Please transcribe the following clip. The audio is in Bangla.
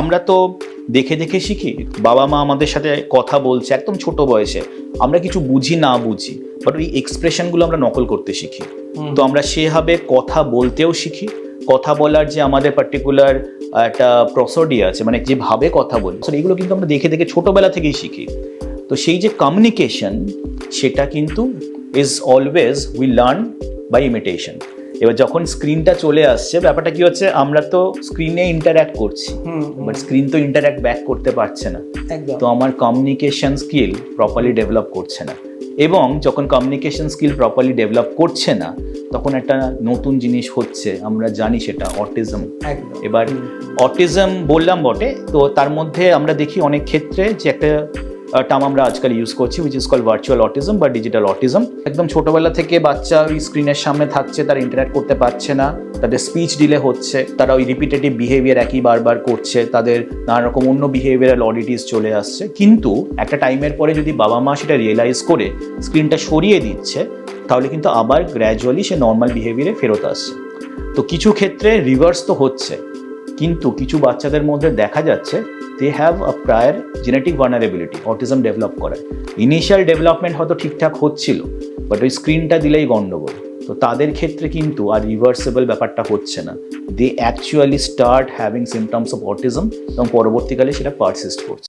আমরা তো দেখে দেখে শিখি, বাবা মা আমাদের সাথে কথা বলছে একদম ছোট বয়সে, আমরা কিছু বুঝি না বুঝি, বাট ওই এক্সপ্রেশনগুলো আমরা নকল করতে শিখি। তো আমরা সেভাবে কথা বলতেও শিখি, কথা বলার যে আমাদের পার্টিকুলার একটা প্রসিডিউর আছে, মানে যেভাবে কথা বলি, এগুলো কিন্তু আমরা দেখে দেখে ছোটবেলা থেকেই শিখি। তো সেই যে কমিউনিকেশন, সেটা কিন্তু is always we learn by imitation. এবার যখন স্ক্রিনটা চলে আসছে, ব্যাপারটা কি হচ্ছে, আমরা তো স্ক্রিনে ইন্টারঅ্যাক্ট করছি, বাট স্ক্রিন তো ইন্টারঅ্যাক্ট ব্যাক করতে পারছে না। তো আমার কমিউনিকেশন স্কিল প্রপারলি ডেভেলপ করছে না। এবং যখন কমিউনিকেশন স্কিল প্রপারলি ডেভেলপ করছে না, তখন একটা নতুন জিনিস হচ্ছে, আমরা জানি সেটা অটিজম। এবার অটিজম বললাম বটে, তো তার মধ্যে আমরা দেখি অনেক ক্ষেত্রে যে একটা টার্ম আমরা আজকাল ইউজ করছি, which is call virtual autism বা ডিজিটাল অটিজম। একদম ছোটবেলা থেকে বাচ্চা ওই স্ক্রিনের সামনে থাকছে, তারা ইন্টারঅ্যাক্ট করতে পারছে না, তাদের স্পিচ ডিলে হচ্ছে, তারা ওই রিপিটেটিভ বিহেভিয়ার একই বারবার করছে, তাদের নানা রকম অন্য বিহেভিয়ারাল অডিটিস চলে আসছে। কিন্তু একটা টাইমের পরে যদি বাবা মা সেটা রিয়েলাইজ করে স্ক্রিনটা সরিয়ে দিচ্ছে, তাহলে কিন্তু আবার গ্র্যাজুয়ালি সে নর্মাল বিহেভিয়ারে ফেরত আসছে। তো কিছু ক্ষেত্রে রিভার্স তো হচ্ছে, কিন্তু কিছু বাচ্চাদের মধ্যে দেখা যাচ্ছে they have a prior genetic vulnerability autism develop করার। ইনিশিয়াল ডেভেলপমেন্ট হয়তো ঠিকঠাক হচ্ছিল, বাট ওই স্ক্রিনটা দিলেই গন্ডগোল। তো তাদের ক্ষেত্রে কিন্তু আর রিভার্সেবল ব্যাপারটা হচ্ছে না, they actually start having symptoms of autism, এবং পরবর্তীকালে সেটা পারসিস্ট করছে।